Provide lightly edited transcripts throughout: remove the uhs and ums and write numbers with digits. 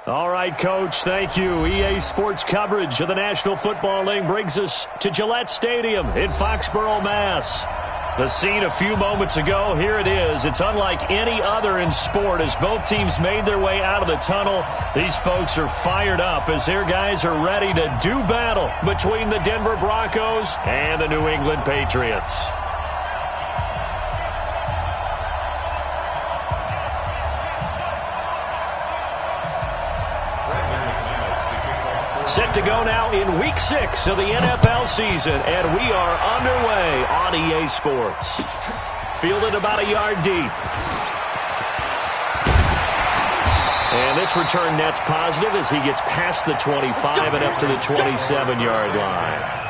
All right, Coach, thank you. EA Sports coverage of the National Football League brings us to Gillette Stadium in Foxborough, Mass. The scene a few moments ago, here it is. It's unlike any other in sport as both teams made their way out of the tunnel. These folks are fired up as their guys are ready to do battle between the Denver Broncos and the New England Patriots. Set to go now in Week 6 of the NFL season, and we are underway on EA Sports. Fielded about a yard deep. And this return net's positive as he gets past the 25 and up to the 27-yard line.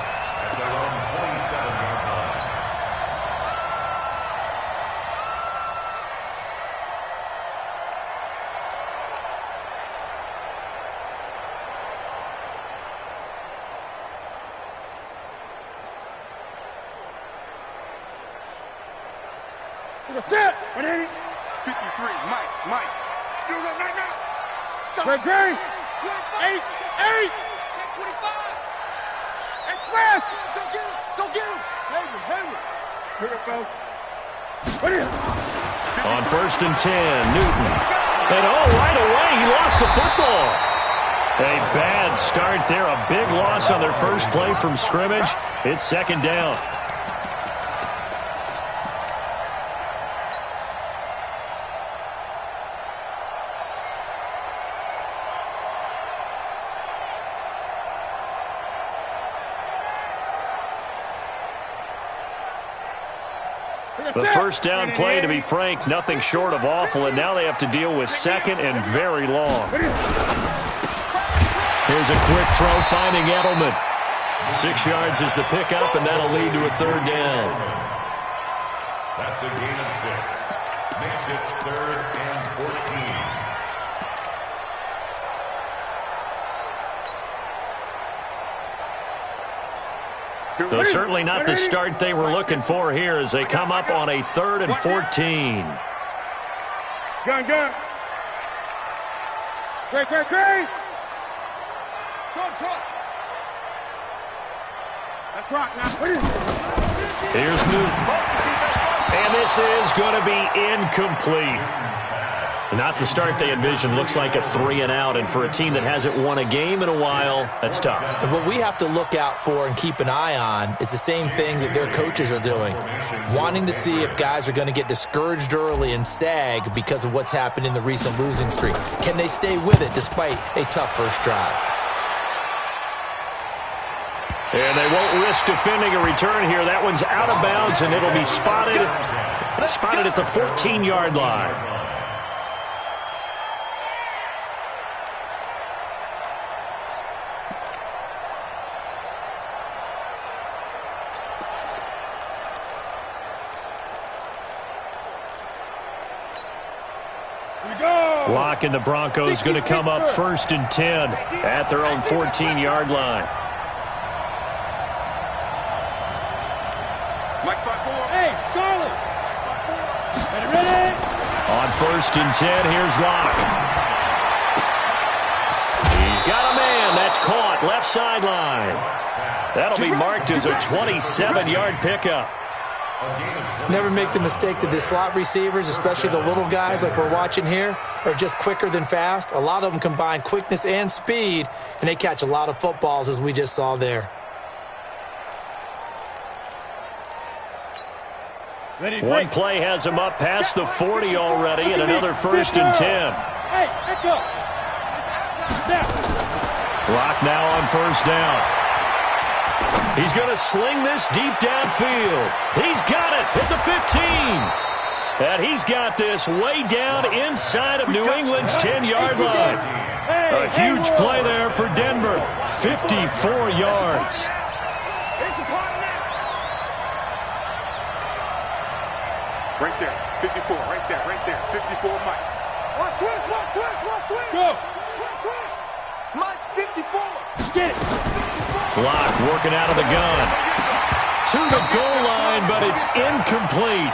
Set! 180. 53. Mike. You go right now. Great. 8. 25. Express. Go get him. Hayward. Here it goes. On 1st and 10, Newton. And right away, he lost the football. A bad start there. A big loss on their first play from scrimmage. It's 2nd down. The first down play, to be frank, nothing short of awful, and now they have to deal with 2nd and very long. Here's a quick throw finding Edelman. 6 yards is the pickup, and that'll lead to a 3rd down. That's a gain of 6. Makes it 3rd and 14. So certainly not the start they were looking for here as they come up on a 3rd and 14. Gun. Great. Short. That's right now. Here's Newton. And this is going to be incomplete. Not the start they envisioned. Looks like a 3-and-out, and for a team that hasn't won a game in a while, that's tough. And what we have to look out for and keep an eye on is the same thing that their coaches are doing, wanting to see if guys are going to get discouraged early and sag because of what's happened in the recent losing streak. Can they stay with it despite a tough first drive? And they won't risk defending a return here. That one's out of bounds, and it'll be spotted at the 14-yard line. Lock and the Broncos going to come up 1st and 10 at their own 14-yard line. Mike 5-4. Hey, Charlie. Ready. On 1st and 10, here's Locke. He's got a man. That's caught. Left sideline. That'll be marked as a 27-yard pickup. Never make the mistake that the slot receivers, especially the little guys like we're watching here, are just quicker than fast. A lot of them combine quickness and speed, and they catch a lot of footballs, as we just saw there. One play has him up past the 40 already, and another 1st and 10. Hey, let's go. Lock now on 1st down. He's going to sling this deep downfield. He's got it at the 15. And he's got this way down inside of New England's 10-yard line. A huge play there for Denver. 54 yards. Right there. 54. Right there. 54, Mike. Watch twist. Go. Mike's 54. Get it. Block working out of the gun. to the goal line, but it's incomplete.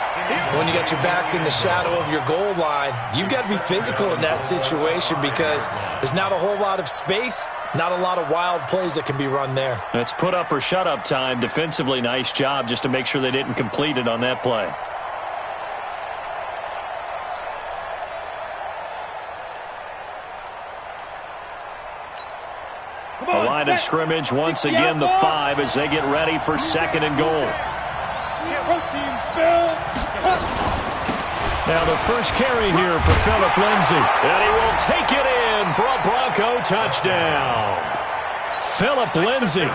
When you got your backs in the shadow of your goal line, you've got to be physical in that situation because there's not a whole lot of space, not a lot of wild plays that can be run there. It's put up or shut up time. Defensively, nice job just to make sure they didn't complete it on that play. A line of scrimmage once again, the 5 as they get ready for 2nd and goal. Now the first carry here for Phillip Lindsay. And he will take it in for a Bronco touchdown. Phillip Lindsay,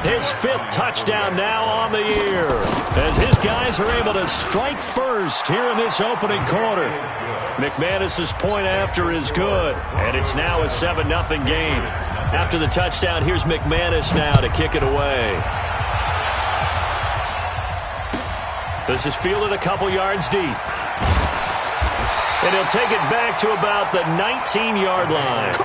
his 5th touchdown now on the year. As his guys are able to strike first here in this opening quarter. McManus's point after is good. And it's now a 7-0 game. After the touchdown, here's McManus now to kick it away. This is fielded a couple yards deep. And he'll take it back to about the 19-yard line.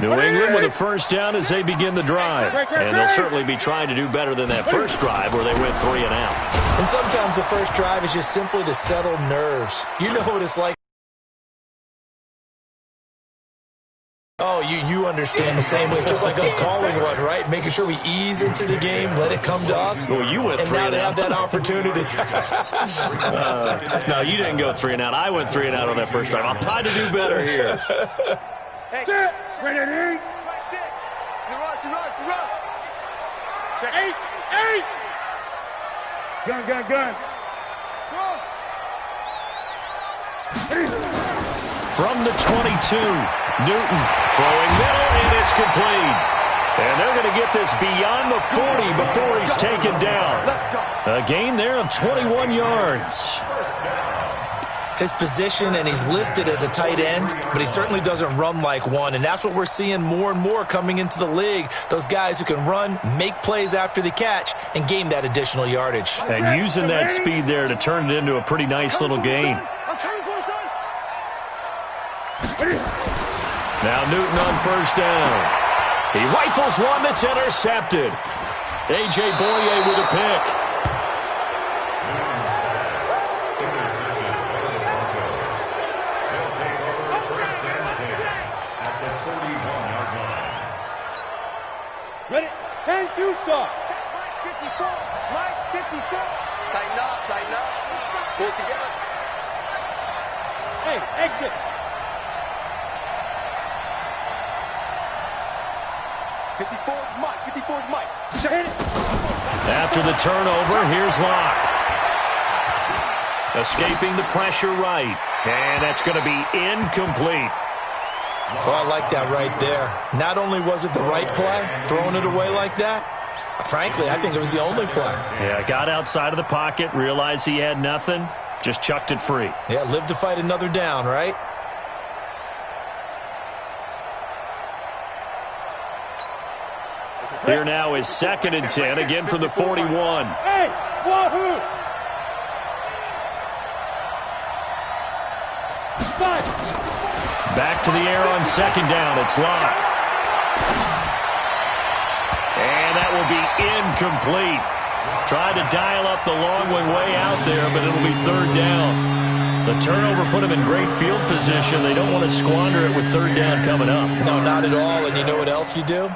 New England with a first down as they begin the drive. And they'll certainly be trying to do better than that first drive where they went 3 and out. And sometimes the first drive is just simply to settle nerves. You know what it's like. Oh, you understand the same way. It's just like us calling one, right? Making sure we ease into the game, let it come to us. Well, you went 3 and out. And now they have that opportunity. No, you didn't go 3 and out. I went 3 and out on that first drive. I'm trying to do better here. Hey, ready, eight. Check. Eight. Gun. From the 22, Newton throwing middle, and it's complete. And they're going to get this beyond the 40 before he's taken down. A gain there of 21 yards. His position, and he's listed as a tight end, but he certainly doesn't run like one, and that's what we're seeing more and more coming into the league. Those guys who can run, make plays after the catch, and gain that additional yardage. And using that speed there to turn it into a pretty nice little gain. Now Newton on first down. He rifles one that's intercepted. A.J. Boye with a pick. Ready? 10-2 stop. Mike 54. Mike 54. Tighten up. Pull it together. Hey, exit. 54's Mike. Hit it. After the turnover, here's Locke. Escaping the pressure right. And that's going to be incomplete. Oh, I like that right there. Not only was it the right play, throwing it away like that, frankly, I think it was the only play. Yeah, got outside of the pocket, realized he had nothing, just chucked it free. Yeah, live to fight another down, right? Here now is 2nd and 10, again from the 41. Hey, wahoo! 5. Back to the air on 2nd down. It's Locke. And that will be incomplete. Tried to dial up the long way out there, but it'll be 3rd down. The turnover put them in great field position. They don't want to squander it with 3rd down coming up. No, not at all. And you know what else you do?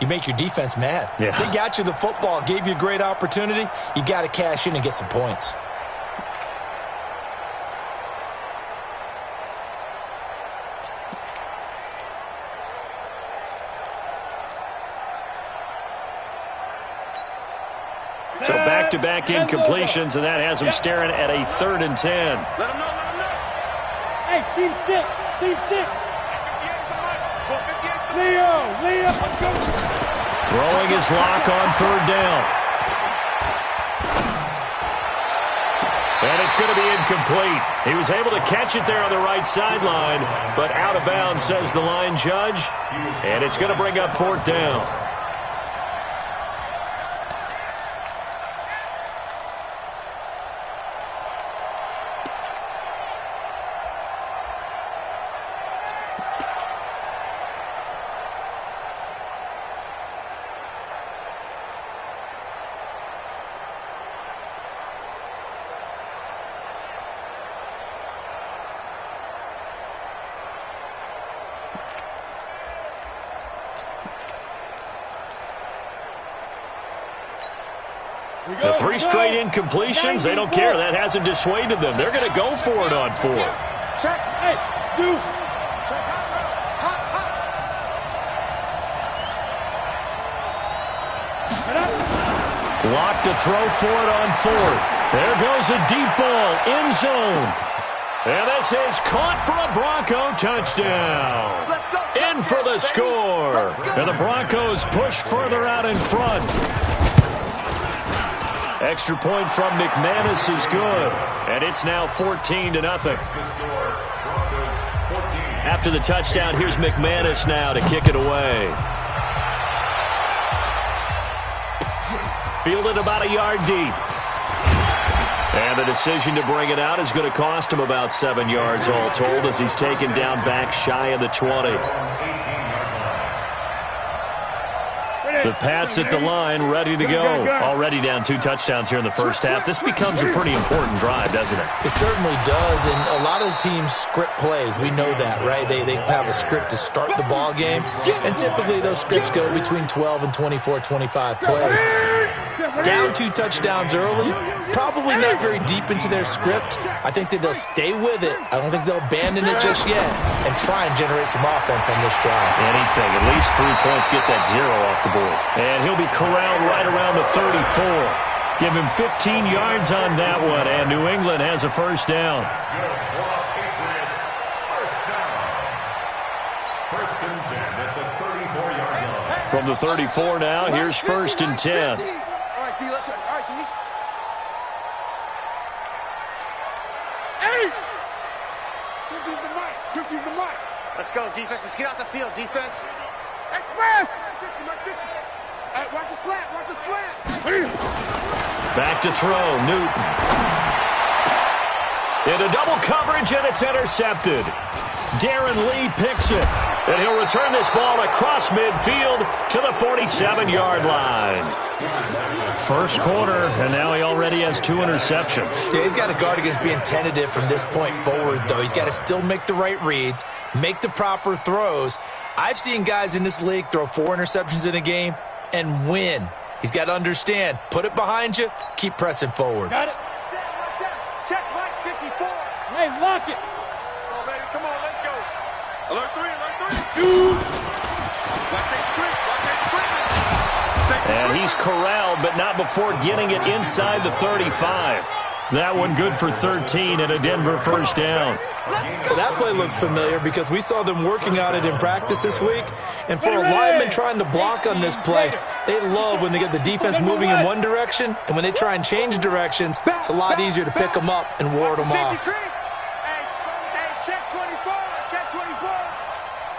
You make your defense mad. Yeah. They got you the football, gave you a great opportunity. You got to cash in and get some points. So back-to-back incompletions, and that has them staring at a 3rd and 10. Let him know. Hey, team 6. Leo, let's go. Throwing his Locke on 3rd down. And it's going to be incomplete. He was able to catch it there on the right sideline, but out of bounds, says the line judge. And it's going to bring up 4th down. The 3 straight incompletions, they don't care. That hasn't dissuaded them. They're going to go for it on 4th. Check. Hey, do. Check. Lock to throw for it on 4th. There goes a deep ball, end zone. And this is caught for a Bronco touchdown. In for the score. And the Broncos push further out in front. Extra point from McManus is good. And it's now 14-0. After the touchdown, here's McManus now to kick it away. Fielded about a yard deep. And the decision to bring it out is going to cost him about 7 yards all told as he's taken down back shy of the 20. The Pats at the line, ready to go. Already down 2 touchdowns here in the first half. This becomes a pretty important drive, doesn't it? It certainly does, and a lot of the teams script plays. We know that, right? They have a script to start the ball game, and typically those scripts go between 12 and 24, 25 plays. Down 2 touchdowns early, probably not very deep into their script. I think that they'll stay with it. I don't think they'll abandon it just yet and try and generate some offense on this drive. Anything, at least 3 points, get that 0 off the board. And he'll be corralled right around the 34. Give him 15 yards on that one, and New England has a first down. First and 10 at the 34-yard line. From the 34 now, here's 1st and 10. All right, D, let's turn. All right, D. Hey! 50's the mark. 50's the mark. Let's go, defense. Let's get out the field, defense. Express! 50, mark 50. Hey, watch the slant. Watch the slant. Back to throw, Newton. Into double coverage, and it's intercepted. Darren Lee picks it, and he'll return this ball across midfield to the 47-yard line. First quarter, and now he already has 2 interceptions. Yeah, he's got to guard against being tentative from this point forward, though. He's got to still make the right reads, make the proper throws. I've seen guys in this league throw 4 interceptions in a game and win. He's got to understand, put it behind you, keep pressing forward. Got it. Check, Mike, 54. Hey, lock it. Come on, baby, come on, let's go. Alert 3, alert 3. Shoot. Watch it, quick, watch it, quick. And he's corralled, but not before getting it inside the 35. That one good for 13 and a Denver first down. Well, that play looks familiar because we saw them working on it in practice this week. And for a lineman trying to block on this play, they love when they get the defense moving in one direction. And when they try and change directions, it's a lot easier to pick them up and ward them off. Hey, check 24, check 24.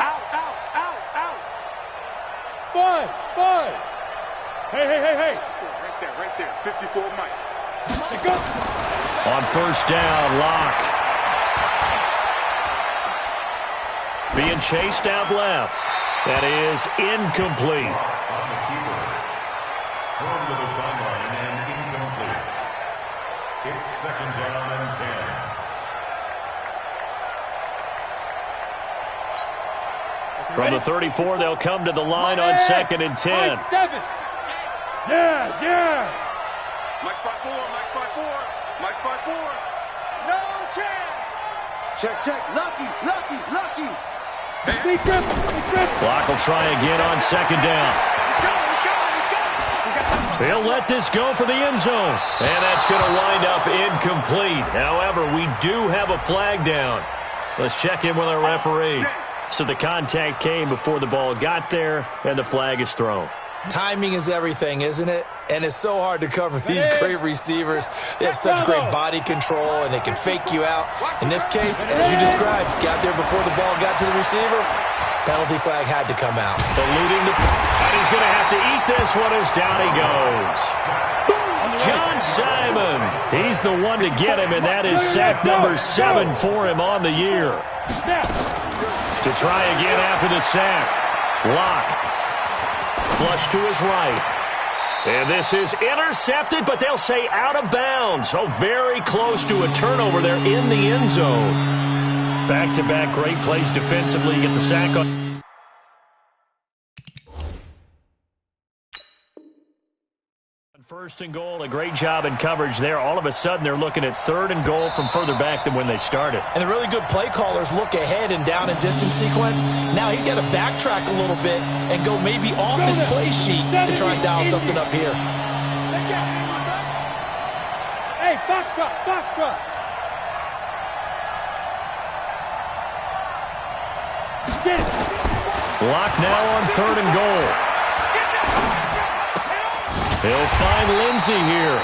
Out. 5. Hey. Right there. 54, Mike. Let's go. On first down, Locke. Being chased out left. That is incomplete. On the keeper. Thrown to the sideline and incomplete. It's 2nd down and 10. From the 34, they'll come to the line on 2nd and 10. 7. Yeah. Mike 5-4. No chance. Check. Lucky. Be good. Locke will try again on 2nd down. They'll let this go for the end zone. And that's going to wind up incomplete. However, we do have a flag down. Let's check in with our referee. So the contact came before the ball got there, and the flag is thrown. Timing is everything, isn't it? And it's so hard to cover these great receivers. They have such great body control, and they can fake you out. In this case, as you described, got there before the ball got to the receiver. Penalty flag had to come out. Eluding the... And he's going to have to eat this one as down he goes. John Simon. He's the one to get him, and that is sack number 7 for him on the year. To try again after the sack. Locke. Flush to his right. And this is intercepted, but they'll say out of bounds. So very close to a turnover there in the end zone. Back-to-back great plays defensively. You get the sack on. First and goal, a great job in coverage there. All of a sudden, they're looking at 3rd and goal from further back than when they started. And the really good play callers look ahead and down and distance sequence. Now he's got to backtrack a little bit and go maybe off his play sheet to try and dial something up here. Hey, foxtrot, foxtrot. Block now on 3rd and goal. He'll find Lindsey here,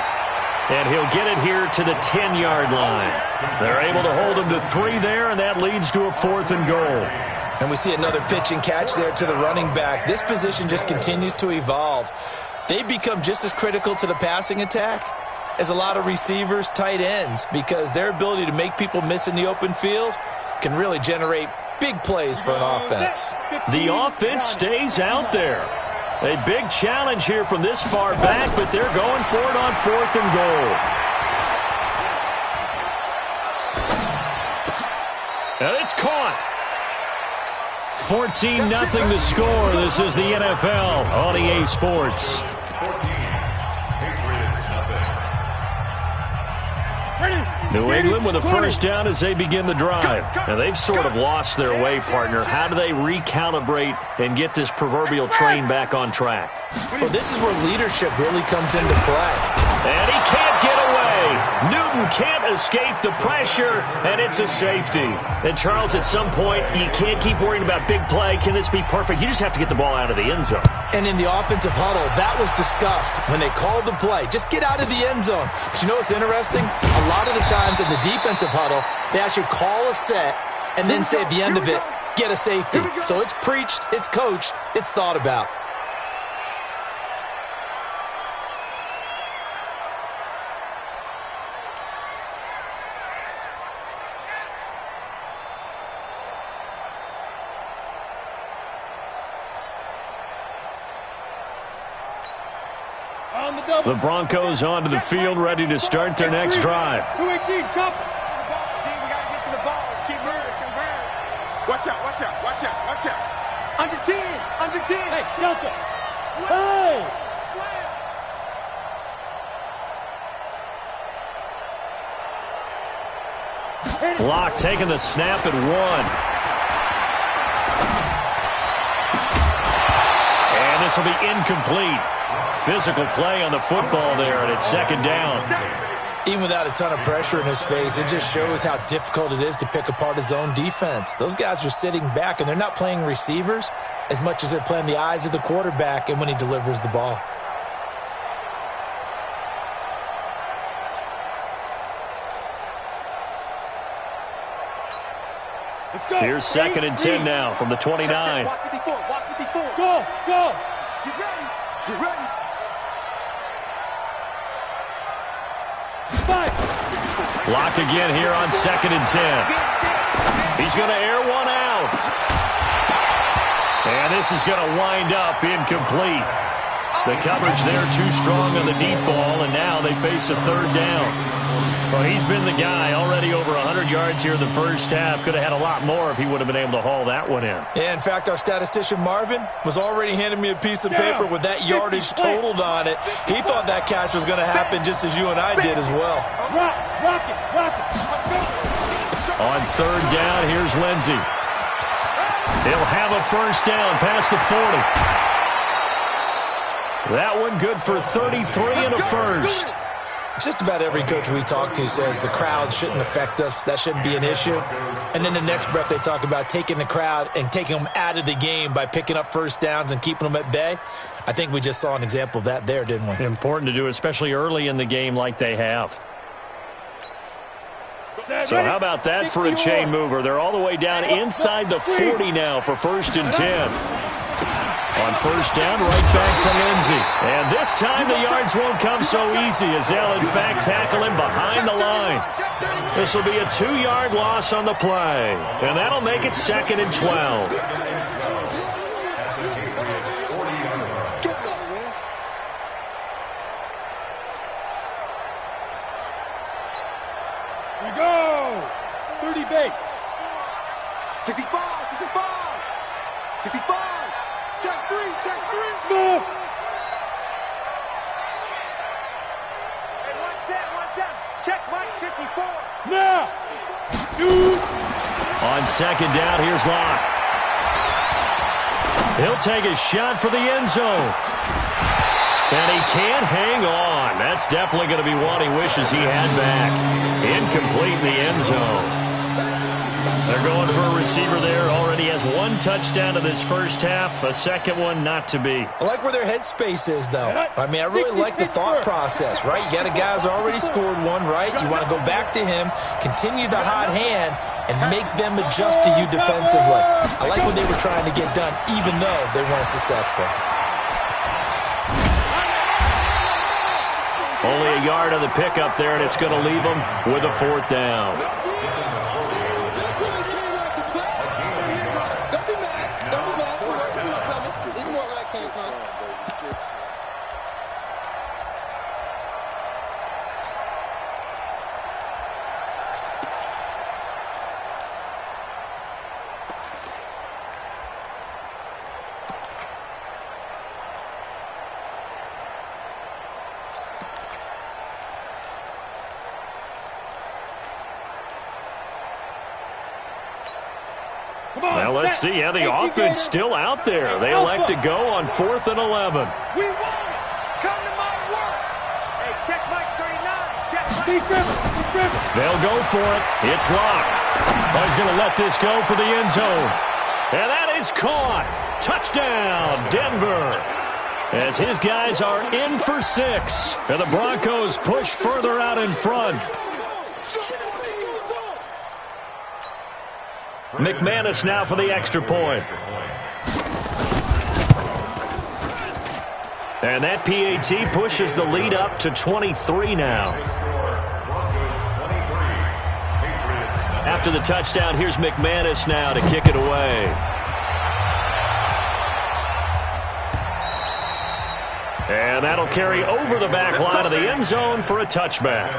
and he'll get it here to the 10-yard line. They're able to hold him to 3 there, and that leads to a 4th and goal. And we see another pitch and catch there to the running back. This position just continues to evolve. They've become just as critical to the passing attack as a lot of receivers, tight ends, because their ability to make people miss in the open field can really generate big plays for an offense. The offense stays out there. A big challenge here from this far back, but they're going for it on 4th and goal. And it's caught. 14-0 the score. This is the NFL on EA Sports. New England with a first down as they begin the drive. Now, they've sort of lost their way, partner. How do they recalibrate and get this proverbial train back on track? Well, this is where leadership really comes into play. And he can't get away. Newton can't escape the pressure, and it's a safety. And, Charles, at some point, you can't keep worrying about big play. Can this be perfect? You just have to get the ball out of the end zone. And in the offensive huddle, that was discussed when they called the play. Just get out of the end zone. But you know what's interesting? A lot of the times in the defensive huddle, they actually call a set and then say at the end of it, get a safety. So it's preached, it's coached, it's thought about. The Broncos onto the field, ready to start their next drive. 218, chop. We got to get to the ball. Let's keep moving. Watch out, watch out, watch out, watch out. Under 10, under 10. Hey, Delta. Hey. Block taking the snap at 1. And this will be incomplete. Physical play on the football there, and it's 2nd down. Even without a ton of pressure in his face, it just shows how difficult it is to pick apart his own defense. Those guys are sitting back, and they're not playing receivers as much as they're playing the eyes of the quarterback and when he delivers the ball. Here's 2nd and 10 now from the 29. Walk 54, walk 54. Go, go. Get ready, get ready. 5. Lock again here on 2nd and 10. He's going to air one out. And this is going to wind up incomplete. The coverage there too strong on the deep ball, and now they face a 3rd down. Well, he's been the guy, already over 100 yards here in the first half. Could have had a lot more if he would have been able to haul that one in. Yeah, in fact, our statistician Marvin was already handing me a piece of paper with that yardage totaled on it. He thought that catch was going to happen just as you and I did as well. Rock it. On 3rd down, here's Lindsey. He'll have a first down past the 40. That one good for 33 and a first. Just about every coach we talk to says the crowd shouldn't affect us. That shouldn't be an issue. And then the next breath they talk about taking the crowd and taking them out of the game by picking up first downs and keeping them at bay. I think we just saw an example of that there, didn't we? Important to do, especially early in the game like they have. So how about that for a chain mover? They're all the way down inside the 40 now for 1st and 10. On 1st down, right back to Lindsey. And this time the yards won't come so easy as they'll, in fact, tackle him behind the line. This will be a 2-yard loss on the play. And that'll make it 2nd and 12. Here we go. 30 base. 65, 65. 65. Check 3, check 3. Smoke. 54. Now. Shoot. On second down, here's Locke. He'll take a shot for the end zone. And he can't hang on. That's definitely going to be one he wishes he had back. Incomplete in the end zone. They're going for a receiver there. Already has one touchdown in this first half. A second one not to be. I like where their headspace is, though. I mean, I really like the thought process, right? You got a guy who's already scored one, right? You want to go back to him, continue the hot hand, and make them adjust to you defensively. I like what they were trying to get done, even though they weren't successful. Only a yard on the pickup there, and it's going to leave them with a fourth down. Well, let's see. Yeah, the offense still out there. They elect to go on 4th and 11. We won it. Come to my work. Hey, check Mike 39. Check Mike. They'll go for it. It's Locke. Oh, he's going to let this go for the end zone. And that is caught. Touchdown, Denver. As his guys are in for 6. And the Broncos push further out in front. McManus now for the extra point. And that PAT pushes the lead up to 23 now. After the touchdown, here's McManus now to kick it away. And that'll carry over the back line of the end zone for a touchback.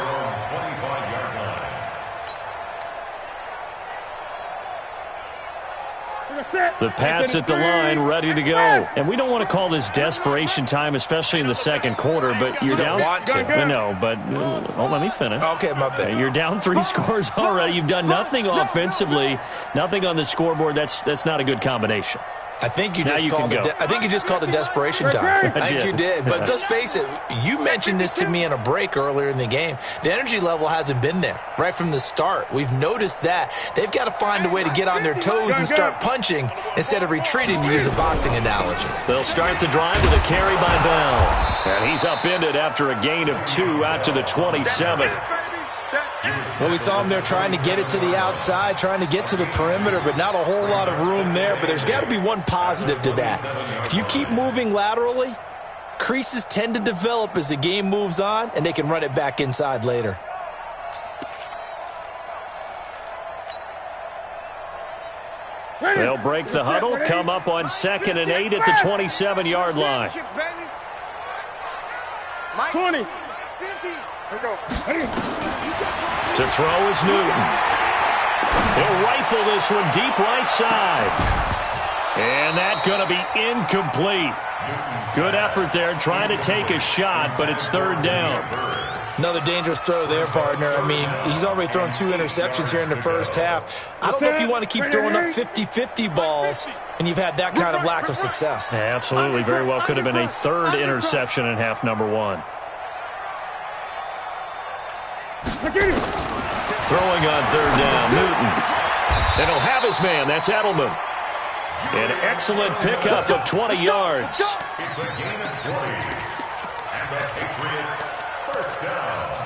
The Pats at the line, ready to go. And we don't want to call this desperation time, especially in the second quarter, but you're down. Want to. No, but let me finish. Okay, my bad. You're down 3 scores already. You've done nothing offensively, nothing on the scoreboard. That's not a good combination. I think you just called it desperation time. I think you did. But let's face it, you mentioned this to me in a break earlier in the game. The energy level hasn't been there right from the start. We've noticed that. They've got to find a way to get on their toes and start punching instead of retreating, to use a boxing analogy. They'll start the drive with a carry by Bell. And he's upended after a gain of 2 out to the 27. Well, we saw him there trying to get it to the outside, trying to get to the perimeter, but not a whole lot of room there. But there's got to be one positive to that. If you keep moving laterally, creases tend to develop as the game moves on, and they can run it back inside later. They'll break the huddle, come up on 2nd and 8 at the 27-yard line. 20. To throw is Newton. He'll rifle this one deep right side. And that's going to be incomplete. Good effort there trying to take a shot, but it's 3rd down. Another dangerous throw there, partner. I mean, he's already thrown 2 interceptions here in the first half. I don't know if you want to keep throwing up 50-50 balls, and you've had that kind of lack of success. Yeah, absolutely. Very well could have been a 3rd interception in half number 1. Throwing on 3rd down, Newton. And he'll have his man. That's Edelman. An excellent pickup of 20 yards. It's a gain of 20. And the Patriots, first down.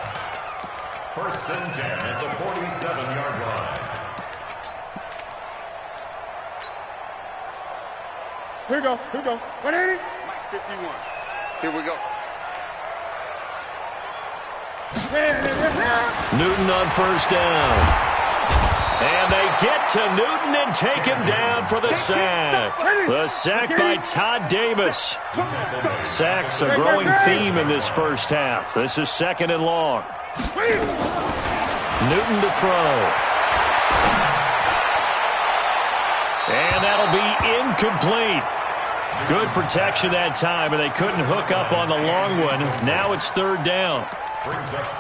1st and 10 at the 47-yard line. Here we go. 180. 51. Here we go. Newton on 1st down. And they get to Newton and take him down for the sack. The sack by Todd Davis. Sacks a growing theme in this first half. This is 2nd and long. Newton to throw. And that'll be incomplete. Good protection that time, and they couldn't hook up on the long one. Now it's 3rd down.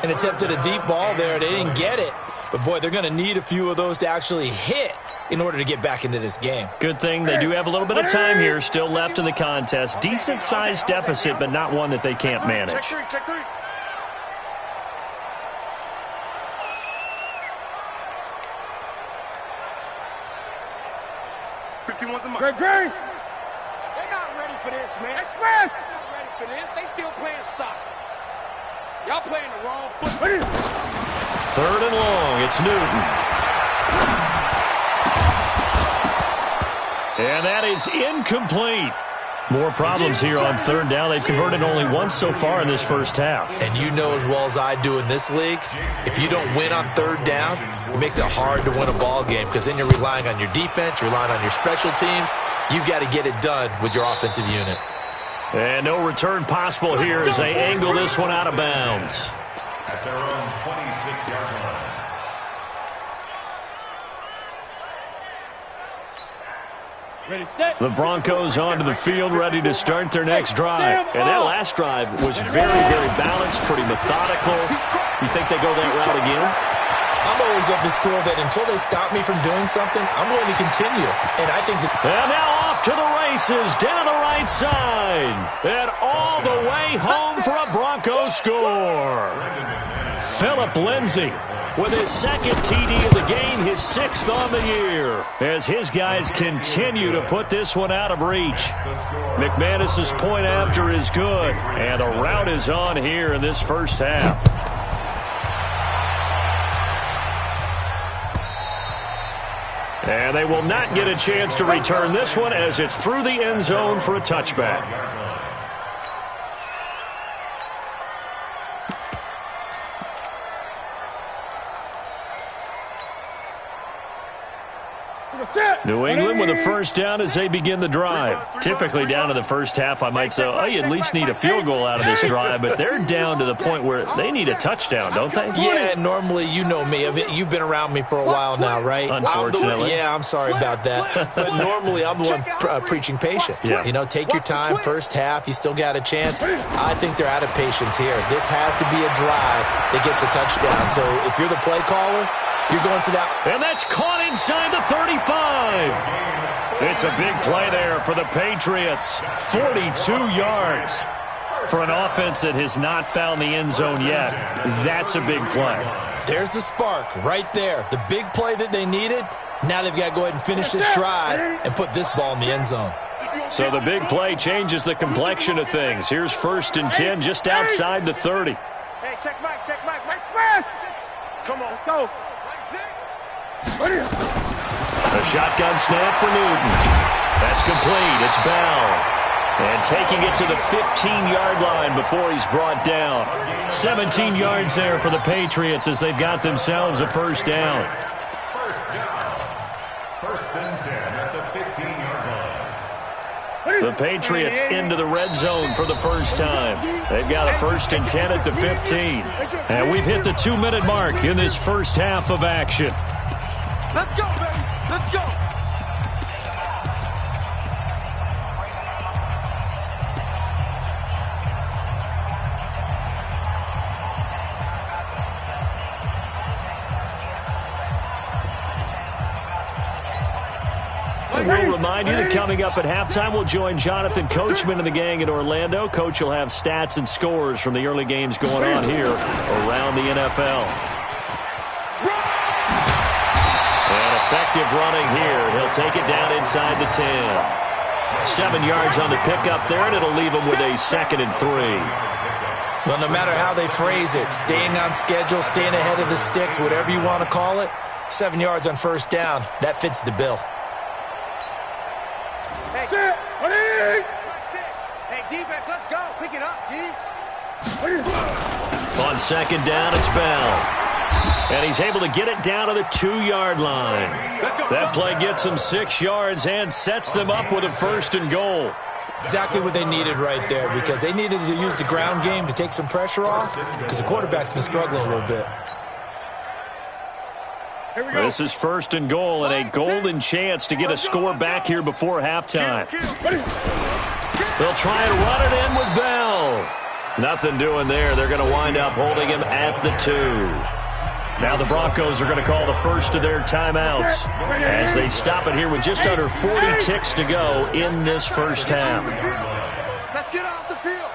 And attempted a deep ball there. They didn't get it. But, boy, they're going to need a few of those to actually hit in order to get back into this game. Good thing they do have a little bit of time here still left in the contest. Decent-sized deficit, but not one that they can't manage. Check three. Greg. They're not ready for this, man. They're not ready for this. They still playing soccer. Y'all playing the wrong foot. 3rd and long. It's Newton. And that is incomplete. More problems here on 3rd down. They've converted only once so far in this first half. And you know as well as I do in this league, if you don't win on 3rd down, it makes it hard to win a ball game because then you're relying on your defense, you're relying on your special teams. You've got to get it done with your offensive unit. And no return possible here as they angle this one out of bounds. At their own 26-yard line. Ready, set. The Broncos onto the field, ready to start their next drive. And that last drive was very, very balanced, pretty methodical. You think they go that route again? I'm always of the school that until they stop me from doing something, I'm going to continue. And I think that... And now off to the races, down the right side. And all the way home for a Broncos score. Phillip Lindsay with his 2nd TD of the game, his 6th on the year, as his guys continue to put this one out of reach. McManus's point after is good, and the rout is on here in this first half. And they will not get a chance to return this one as it's through the end zone for a touchback. New England with a first down as they begin the drive. Typically down to the first half, I might say, oh, you at least need a field goal out of this drive, but they're down to the point where they need a touchdown, don't they? Yeah, normally, you know me. I mean, you've been around me for a while now, right? Unfortunately. I'm sorry about that. But normally, I'm the one preaching patience. Yeah. You know, take your time. First half, you still got a chance. I think they're out of patience here. This has to be a drive that gets a touchdown. So if you're the play caller, you're going to that. And that's caught inside the 35. It's a big play there for the Patriots. 42 yards for an offense that has not found the end zone yet. That's a big play. There's the spark right there. The big play that they needed. Now they've got to go ahead and finish this drive and put this ball in the end zone. So the big play changes the complexion of things. Here's 1st and 10 just outside the 30. Hey, check Mike, Mike fast. Come on, go. A shotgun snap for Newton. That's complete. It's Bell. And taking it to the 15-yard line before he's brought down. 17 yards there for the Patriots as they've got themselves a first down. First down. 1st and 10 at the 15-yard line. The Patriots into the red zone for the first time. They've got a 1st and 10 at the 15. And we've hit the 2-minute mark in this first half of action. Let's go, baby. Let's go. We'll remind you that coming up at halftime, we'll join Jonathan Coachman and the gang in Orlando. Coach will have stats and scores from the early games going on here around the NFL. And effective running here. He'll take it down inside the 10. 7 yards on the pickup there, and it'll leave him with a 2nd and 3. Well, no matter how they phrase it, staying on schedule, staying ahead of the sticks, whatever you want to call it, 7 yards on first down, that fits the bill. Hey, defense, let's go. Pick it up, D. On 2nd down, it's Bell. And he's able to get it down to the 2-yard line. That play gets him 6 yards and sets them up with a 1st and goal. Exactly what they needed right there, because they needed to use the ground game to take some pressure off, because the quarterback's been struggling a little bit. This is 1st and goal and a golden chance to get a score back here before halftime. They'll try and run it in with Bell. Nothing doing there. They're going to wind up holding him at the 2. Now the Broncos are going to call the first of their timeouts as they stop it here with just under 40 ticks to go in this first half. Let's get off the field.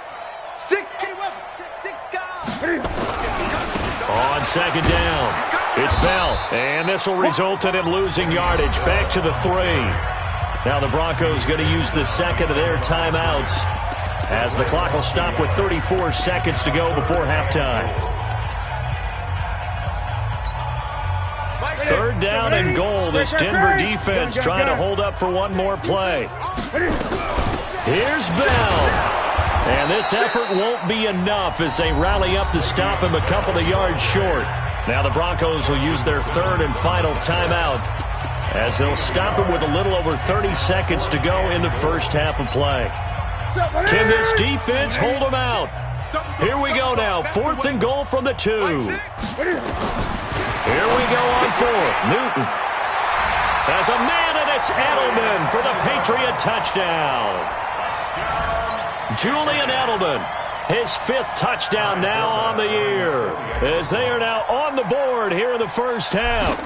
On second down, it's Bell, and this will result in him losing yardage back to the 3. Now the Broncos going to use the second of their timeouts as the clock will stop with 34 seconds to go before halftime. Third down and goal. This Denver defense trying to hold up for one more play. Here's Bell. And this effort won't be enough as they rally up to stop him a couple of yards short. Now the Broncos will use their third and final timeout as they'll stop him with a little over 30 seconds to go in the first half of play. Can this defense hold him out? Here we go now. 4th and goal from the 2. Here we go on 4th. Newton. As a man, and it's Edelman for the Patriot touchdown. Julian Edelman, his 5th touchdown now on the year, as they are now on the board here in the first half.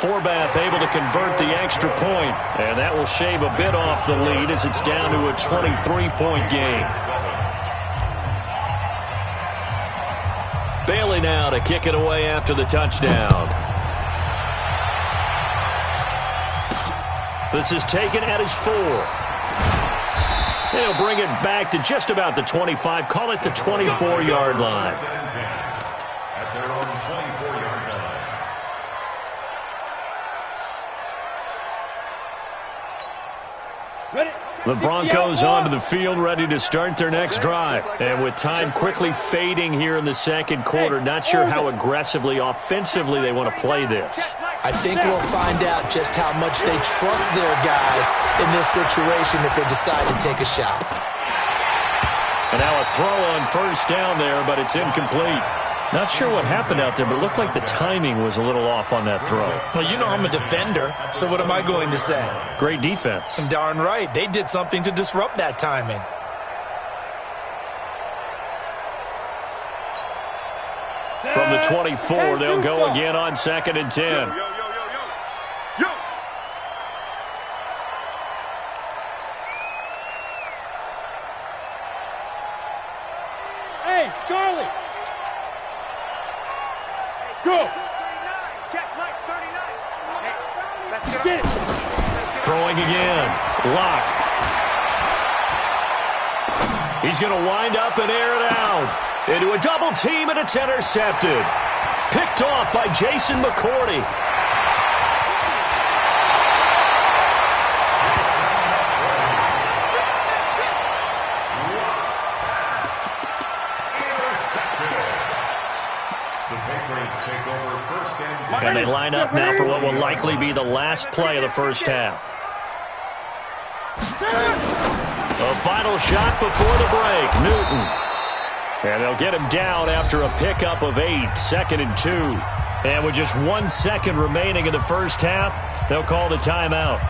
Forbath able to convert the extra point, and that will shave a bit off the lead as it's down to a 23-point game. Bailey now to kick it away after the touchdown. This is taken at his 4. They'll bring it back to just about the 25. Call it the 24-yard line. At their own 24-yard line. The Broncos onto the field, ready to start their next drive. And with time quickly fading here in the second quarter, not sure how aggressively, offensively they want to play this. I think we'll find out just how much they trust their guys in this situation if they decide to take a shot. And now a throw on first down there, but it's incomplete. Not sure what happened out there, but it looked like the timing was a little off on that throw. Well, you know I'm a defender, so what am I going to say? Great defense. And darn right, they did something to disrupt that timing. From the 24, they'll go again on 2nd and 10. Hey, Charlie. Go. Check Mike 39. Hey, let's get it. Throwing again. Block. He's going to wind up and air it out. Into a double team, and it's intercepted. Picked off by Jason McCourty. And they line up now for what will likely be the last play of the first half. A final shot before the break. Newton. And they'll get him down after a pickup of 8, 2nd and 2. And with just 1 second remaining in the first half, they'll call the timeout.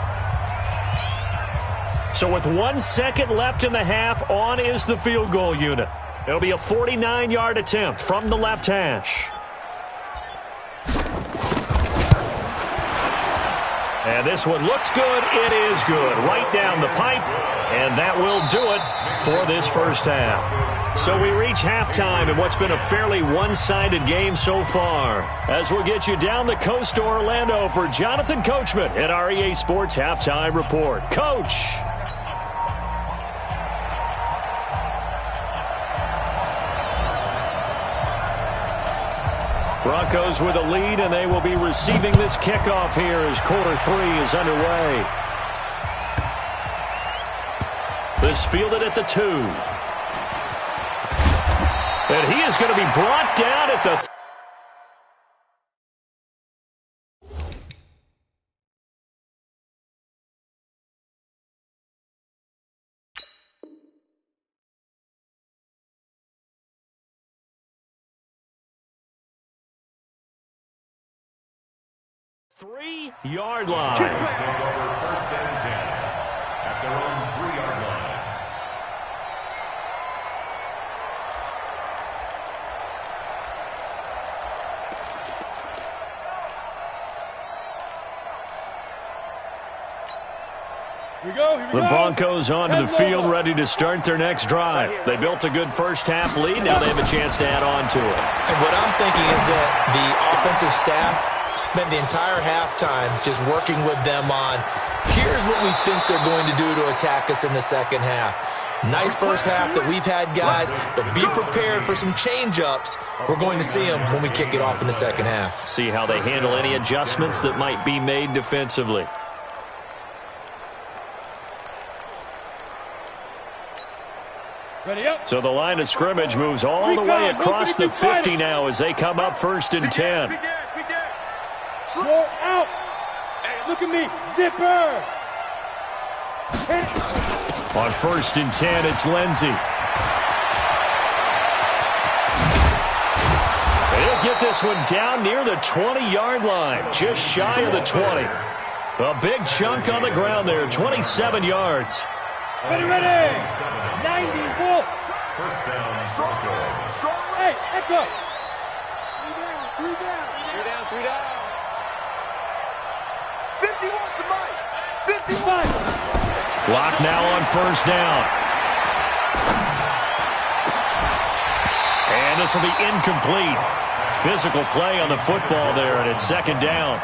So with 1 second left in the half, on is the field goal unit. It'll be a 49-yard attempt from the left hash. And this one looks good. It is good. Right down the pipe. And that will do it for this first half. So we reach halftime in what's been a fairly one-sided game so far. As we'll get you down the coast to Orlando for Jonathan Coachman at our EA Sports Halftime Report. Coach. Broncos with a lead, and they will be receiving this kickoff here as quarter 3 is underway. This fielded at the 2. And he is going to be brought down at the 3-yard line. Take over 1st and 10 at their own 3-yard line. The Broncos onto the field, ready to start their next drive. They built a good first-half lead. Now they have a chance to add on to it. And what I'm thinking is that the offensive staff spent the entire halftime just working with them on, here's what we think they're going to do to attack us in the second half. Nice first half that we've had, guys, but be prepared for some change-ups. We're going to see them when we kick it off in the second half. See how they handle any adjustments that might be made defensively. Ready up. So the line of scrimmage moves all the way across the 50 now as they come up 1st and 10. Slow out. Look at me. Zipper. On 1st and 10, it's Lindsey. He'll get this one down near the 20-yard line, just shy of the 20. A big chunk on the ground there, 27 yards. Ready. 90 bull. First down, Broncos. Hey, echo. 3 down. 51 to Mike. 55. Block now on 1st down. And this will be incomplete. Physical play on the football there, and it's 2nd down.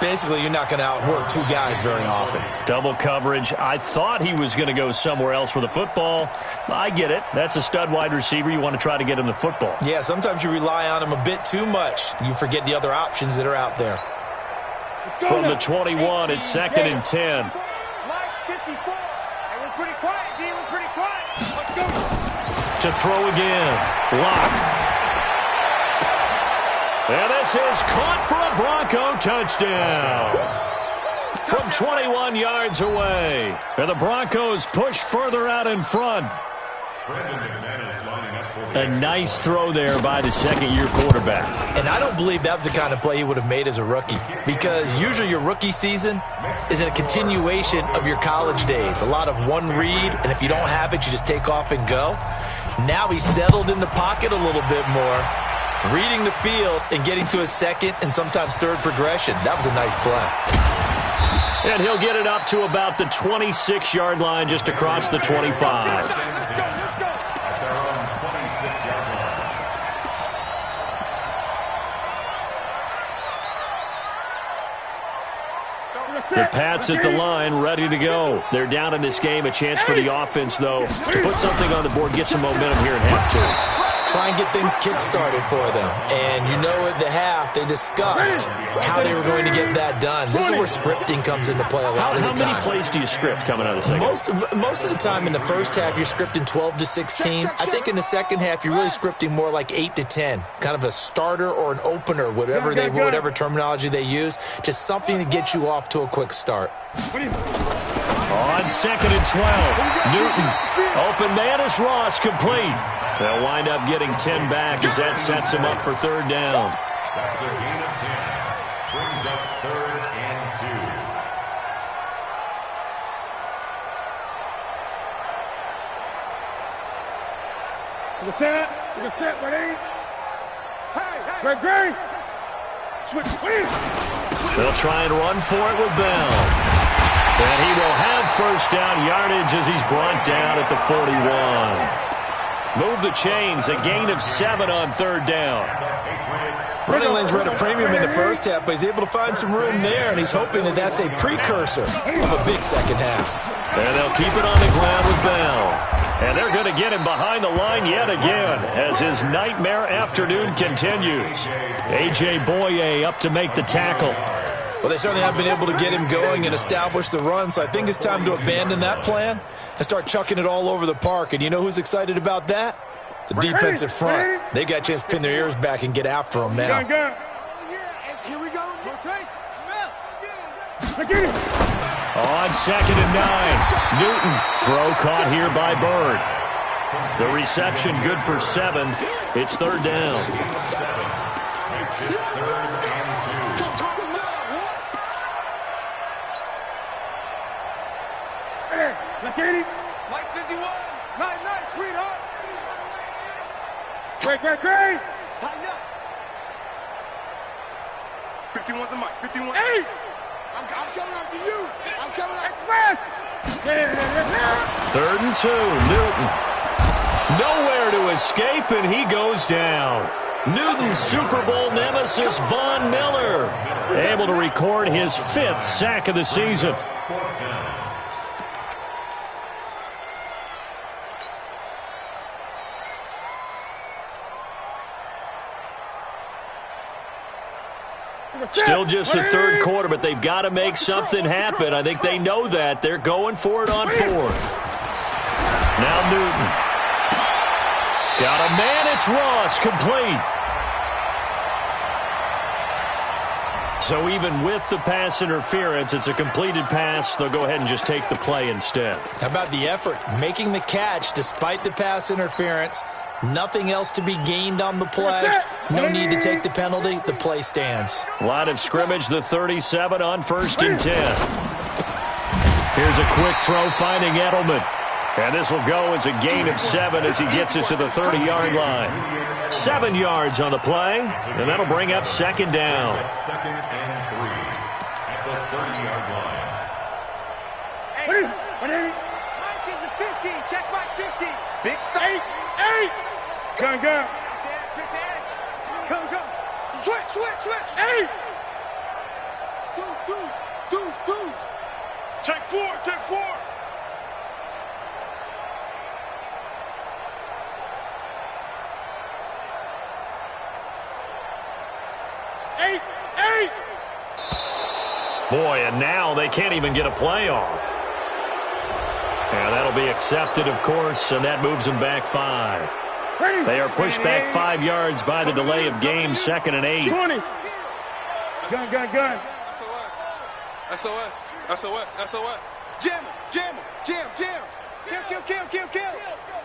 Basically, you're not going to outwork two guys very often. Double coverage. I thought he was going to go somewhere else for the football. I get it. That's a stud wide receiver. You want to try to get him the football. Yeah, sometimes you rely on him a bit too much. You forget the other options that are out there. From the 21, it's 2nd and 10. Mike, 54. Hey, we're pretty quiet, D. We're pretty quiet. Let's go. To throw again. Block. And this is caught for a Bronco touchdown. From 21 yards away. And the Broncos push further out in front. A nice throw there by the second-year quarterback. And I don't believe that was the kind of play he would have made as a rookie, because usually your rookie season is a continuation of your college days. A lot of one read, and if you don't have it, you just take off and go. Now he's settled in the pocket a little bit more, reading the field and getting to a second and sometimes third progression. That was a nice play. And he'll get it up to about the 26-yard line, just across the 25. The Pats at the line, ready to go. They're down in this game. A chance for the offense, though, to put something on the board, get some momentum here in half two. Try and get things kick-started for them. And you know at the half, they discussed how they were going to get that done. This is where scripting comes into play a lot of the time. How many plays do you script coming out of the second? Most of the time in the first half, you're scripting 12 to 16. I think in the second half, you're really scripting more like 8 to 10. Kind of a starter or an opener, whatever terminology they use. Just something to get you off to a quick start. On 2nd and 12, Newton. Open man is Ross, complete. They'll wind up getting 10 back as that sets him up for 3rd down. That's a gain of 10. Brings up 3rd and 2. We're set, ready? Hey. Great. Switch. They'll try and run for it with Bell. And he will have 1st down yardage as he's brought down at the 41. Move the chains, a gain of 7 on 3rd down. Running lanes were at a premium in the first half, but he's able to find some room there, and he's hoping that that's a precursor of a big second half. And they'll keep it on the ground with Bell. And they're going to get him behind the line yet again as his nightmare afternoon continues. A.J. Boye up to make the tackle. Well, they certainly have been able to get him going and establish the run, so I think it's time to abandon that plan and start chucking it all over the park. And you know who's excited about that? The defensive front. They got a chance to pin their ears back and get after him now. Here we go. On 2nd and 9, Newton. Throw caught here by Bird. The reception good for 7. It's 3rd down. Makes it 3rd and 2. Mike 51. Nice, sweetheart. Great. Tighten up. 51's the Mike. 51. Hey. I'm coming up to you. I'm coming up. 3rd and 2. Newton. Nowhere to escape, and he goes down. Newton's Super Bowl nemesis, Von Miller, able to record his 5th sack of the season. Still just the 3rd quarter, but they've got to make something happen. I think they know that. They're going for it on 4th. Now Newton. Got a man. It's Ross, complete. So even with the pass interference, it's a completed pass. They'll go ahead and just take the play instead. How about the effort? Making the catch despite the pass interference. Nothing else to be gained on the play. No need to take the penalty. The play stands. Line of scrimmage, the 37 on 1st and 10. Here's a quick throw, finding Edelman. And this will go as a gain of 7 as he gets it to the 30-yard line. 7 yards on the play, and that'll bring up 2nd down. 2nd and 3 at the 30-yard line. Mike is a 50. Check Mike 50. Big stop. 8. Gun. Good edge. Go. Switch. 8. Deuce. Check 4. 8. Boy, and now they can't even get a play off. Yeah, that'll be accepted, of course, and that moves them back 5. They are pushed back 5 yards by the delay of game, 2nd and 8. 20. Gun. SOS. Jam. Kill. 8.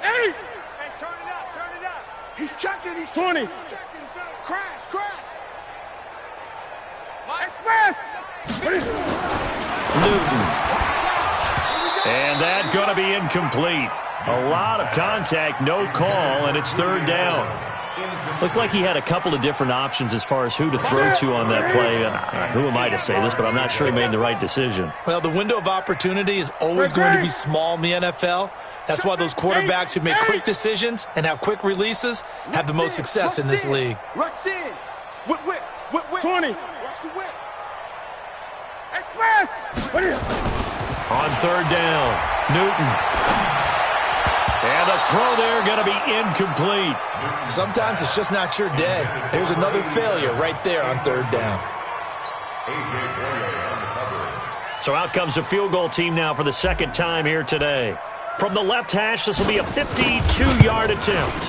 Hey, turn it up. He's checking. 20. Crash. Newton. And that going to be incomplete. A lot of contact, no call, and it's 3rd down. Looked like he had a couple of different options as far as who to throw to on that play. Who am I to say this, but I'm not sure he made the right decision. Well, the window of opportunity is always going to be small in the NFL. That's why those quarterbacks who make quick decisions and have quick releases have the most success in this league. Rush in. Whip. 20. Rush the whip. On 3rd down, Newton. And the throw there going to be incomplete. Sometimes it's just not your day. There's another failure right there on 3rd down. So out comes a field goal team now for the 2nd time here today. From the left hash, this will be a 52-yard attempt.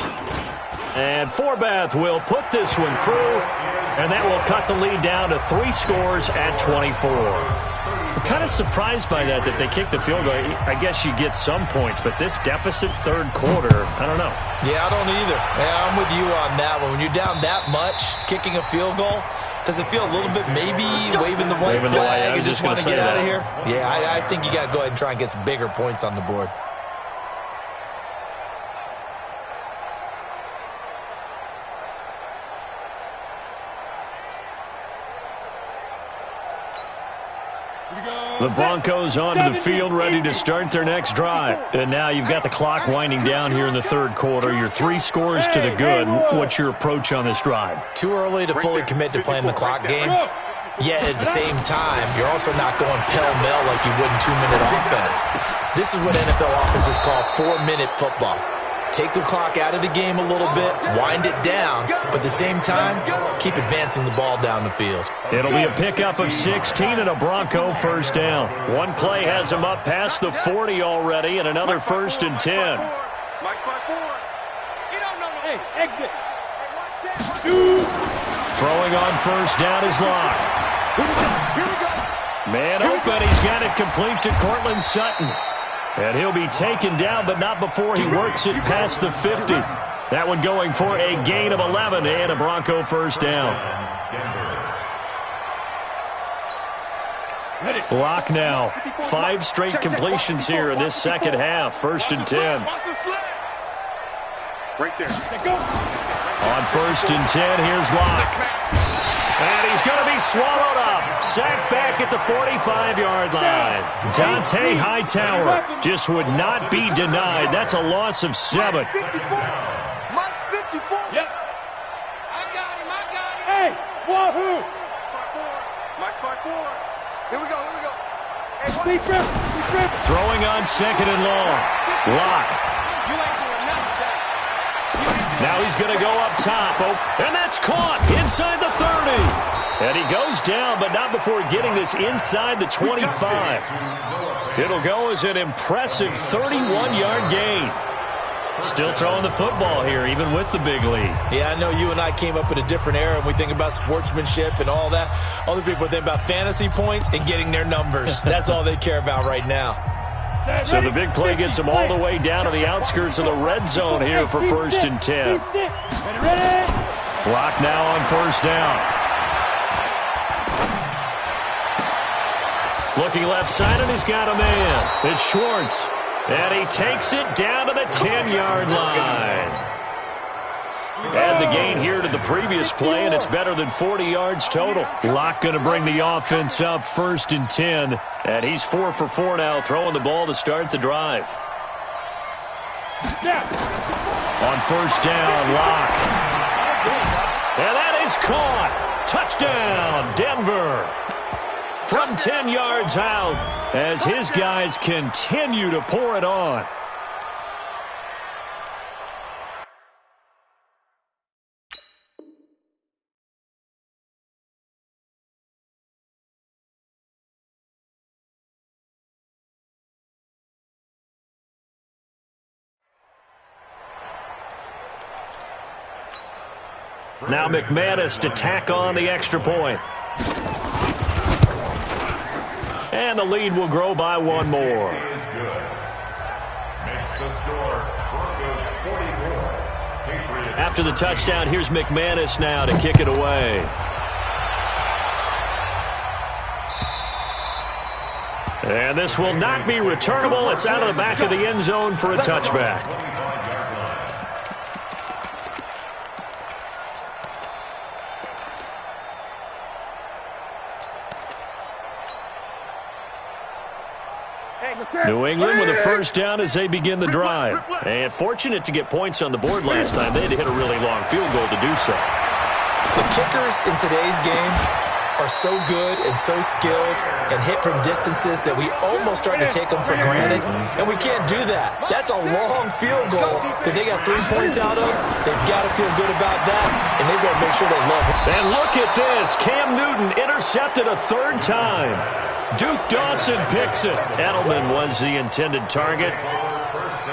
And Forbath will put this one through, and that will cut the lead down to 3 scores at 24. I'm kind of surprised by that they kicked the field goal. I guess you get some points, but this deficit 3rd quarter, I don't know. Yeah, I don't either. Yeah, I'm with you on that one. When you're down that much, kicking a field goal, does it feel a little bit maybe waving the white flag and just want to get out of here? Yeah, I think you got to go ahead and try and get some bigger points on the board. The Broncos onto the field, ready to start their next drive. And now you've got the clock winding down here in the 3rd quarter. Your 3 scores to the good. What's your approach on this drive? Too early to fully commit to playing the clock game. Yet at the same time, you're also not going pell-mell like you would in 2-minute offense. This is what NFL offenses call 4-minute football. Take the clock out of the game a little bit, wind it down, but at the same time, keep advancing the ball down the field. It'll be a pickup of 16 and a Bronco 1st down. One play has him up past the 40 already, and another 1st and 10. Mike's by 4. Hey, exit. Throwing on 1st down is Locke. Man open, he's got it complete to Cortland Sutton. And he'll be taken down, but not before he works it past the 50. That one going for a gain of 11 and a Bronco 1st down. Locke now. 5 straight completions here in this 2nd half. 1st and 10. Right there. On 1st and 10, here's Locke. And he's going to be swallowed up. Sacked back at the 45-yard line. Dante Hightower just would not be denied. That's a loss of 7. Mike 54. Mike 54. Yep. I got him. Hey, wahoo. 5-4. Mike 5-4. Here we go. Hey, throwing on 2nd and long. Lock. You ain't doing nothing. Now he's going to go up top. Oh, and that's caught inside the 30. And he goes down, but not before getting this inside the 25. It'll go as an impressive 31-yard gain. Still throwing the football here, even with the big lead. Yeah, I know you and I came up in a different era, and we think about sportsmanship and all that. Other people think about fantasy points and getting their numbers. That's all they care about right now. So the big play gets them all the way down to the outskirts of the red zone here for 1st and 10. Lock now on 1st down. Looking left side, and he's got a man. It's Schwartz. And he takes it down to the 10-yard line. Add the gain here to the previous play, and it's better than 40 yards total. Locke going to bring the offense up 1st and 10. And he's 4 for 4 now, throwing the ball to start the drive. On 1st down, Locke. And that is caught. Touchdown, Denver. From 10 yards out, as his guys continue to pour it on. Now McManus to tack on the extra point. And the lead will grow by 1 more. Is good. Makes the score Broncos 44. Patriots. After the touchdown, here's McManus now to kick it away. And this will not be returnable. It's out of the back of the end zone for a touchback. New England with a 1st down as they begin the drive. And fortunate to get points on the board last time. They had to hit a really long field goal to do so. The kickers in today's game are so good and so skilled and hit from distances that we almost start to take them for granted. And we can't do that. That's a long field goal that they got 3 points out of. They've got to feel good about that, and they've got to make sure they love it. And look at this. Cam Newton intercepted a 3rd time. Duke Dawson picks it. Edelman was the intended target.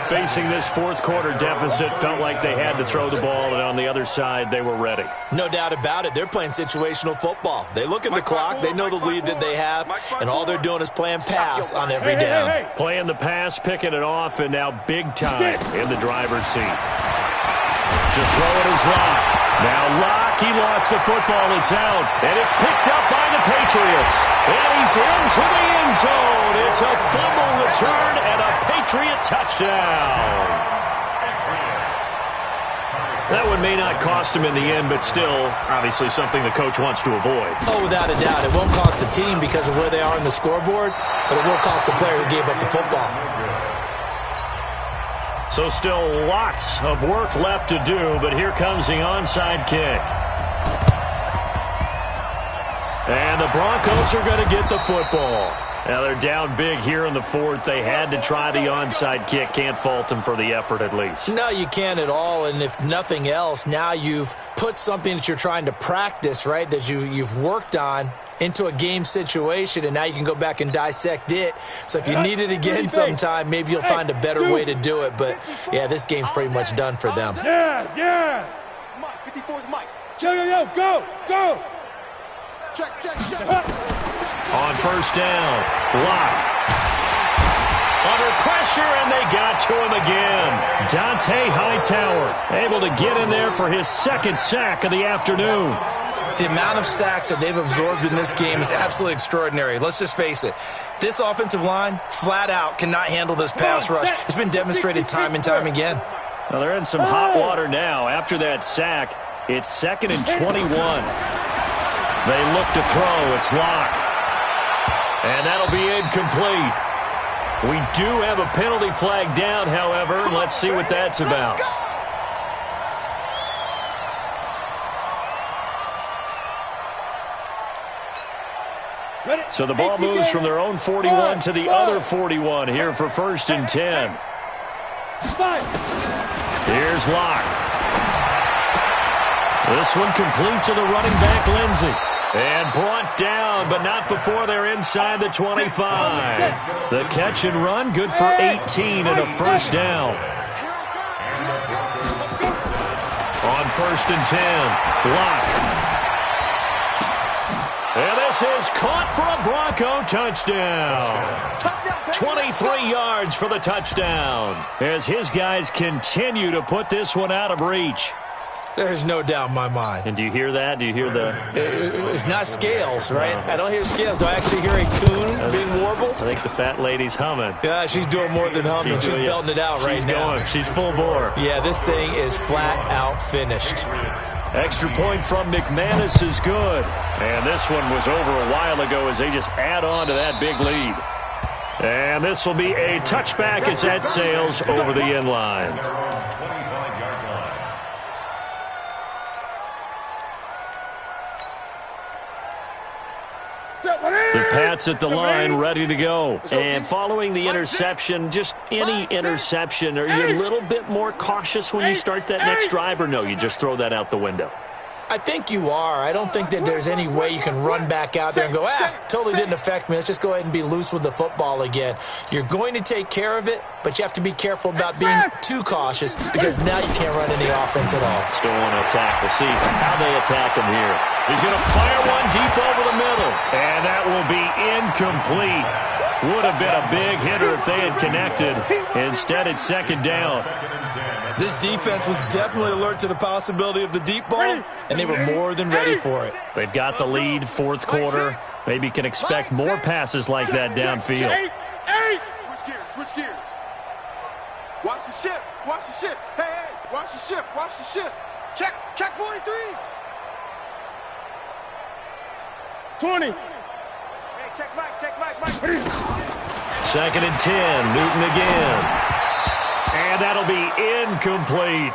Facing this 4th quarter deficit, felt like they had to throw the ball, and on the other side, they were ready. No doubt about it. They're playing situational football. They look at the clock, they know the lead that they have, and all they're doing is playing pass on every down. Playing the pass, picking it off, and now big time in the driver's seat. To throw it is Locke. Now Locke, he lost the football. It's out, and it's picked up by the Patriots. And he's into the end zone. It's a fumble return and a Patriot touchdown. That one may not cost him in the end, but still, obviously something the coach wants to avoid. Oh, without a doubt. It won't cost the team because of where they are in the scoreboard, but it will cost the player who gave up the football. So still lots of work left to do, but here comes the onside kick. And the Broncos are going to get the football. Now they're down big here in the 4th. They had to try the onside kick. Can't fault them for the effort at least. No, you can't at all. And if nothing else, now you've put something that you're trying to practice, right, that you've worked on into a game situation, and now you can go back and dissect it. So if you need it again sometime, maybe you'll find a better way to do it. But, yeah, this game's pretty much done for them. Yes. Mike 54's Mike. Yo, go. Check. On 1st down, Locke. Under pressure, and they got to him again. Dante Hightower able to get in there for his 2nd sack of the afternoon. The amount of sacks that they've absorbed in this game is absolutely extraordinary. Let's just face it. This offensive line, flat out, cannot handle this pass rush. It's been demonstrated time and time again. Well, they're in some hot water now. After that sack, it's 2nd and 21. They look to throw. It's Locke. And that'll be incomplete. We do have a penalty flag down, however. Let's see what that's about. So the ball moves from their own 41 to the other 41 here for 1st and 10. Here's Locke. This one complete to the running back, Lindsey. And brought down, but not before they're inside the 25. The catch and run, good for 18 and a 1st down. On 1st and 10, Locke. And this is caught for a Bronco touchdown. 23 yards for the touchdown as his guys continue to put this one out of reach. There's no doubt in my mind. And do you hear that? Do you hear the... It's not scales, right? I don't hear scales. Do I actually hear a tune being warbled? I think the fat lady's humming. Yeah, she's doing more than humming. She's belting it out right now. Going. She's full bore. Yeah, this thing is flat out finished. Extra point from McManus is good. And this one was over a while ago as they just add on to that big lead. And this will be a touchback as that sails over the end line. The Pats at the line, ready to go. And following the interception, just any interception, are you a little bit more cautious when you start that next drive, or no, you just throw that out the window? I think you are. I don't think that there's any way you can run back out there and go, totally didn't affect me. Let's just go ahead and be loose with the football again. You're going to take care of it, but you have to be careful about being too cautious because now you can't run any offense at all. Still want to attack. We'll see how they attack him here. He's going to fire one deep over the middle, and that will be incomplete. Would have been a big hitter if they had connected. Instead, it's 2nd down. This defense was definitely alert to the possibility of the deep ball, and they were more than ready for it. They've got the lead, 4th quarter. Maybe can expect more passes like that downfield. Switch gears. Watch the ship. Hey, watch the ship. Check 43. 20. Hey, check Mike. 2nd and 10, Newton again. And that'll be incomplete.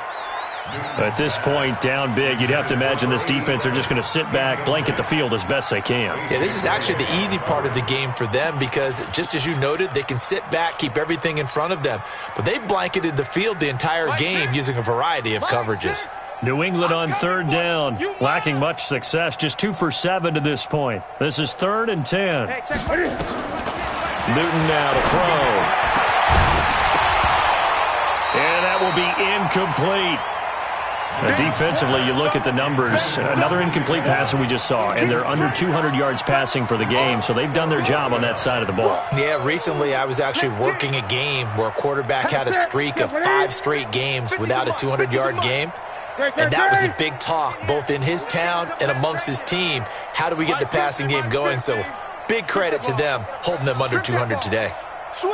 At this point, down big, you'd have to imagine this defense are just going to sit back, blanket the field as best they can. Yeah, this is actually the easy part of the game for them because, just as you noted, they can sit back, keep everything in front of them. But they blanketed the field the entire game using a variety of coverages. New England on 3rd down, lacking much success, just 2 for 7 to this point. This is 3rd and 10. Newton now to throw. And that will be incomplete. Defensively, you look at the numbers. Another incomplete passer we just saw, and they're under 200 yards passing for the game, so they've done their job on that side of the ball. Yeah, recently I was actually working a game where a quarterback had a streak of 5 straight games without a 200-yard game. And that was a big talk, both in his town and amongst his team. How do we get the passing game going? So big credit to them, holding them under 200 today. Switch.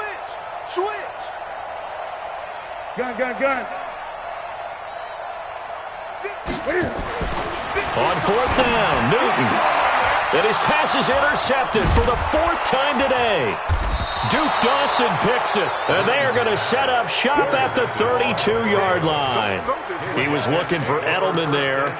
Gun. On 4th down, Newton. And his pass is intercepted for the 4th time today. Duke Dawson picks it, and they are going to set up shop at the 32-yard line. He was looking for Edelman there.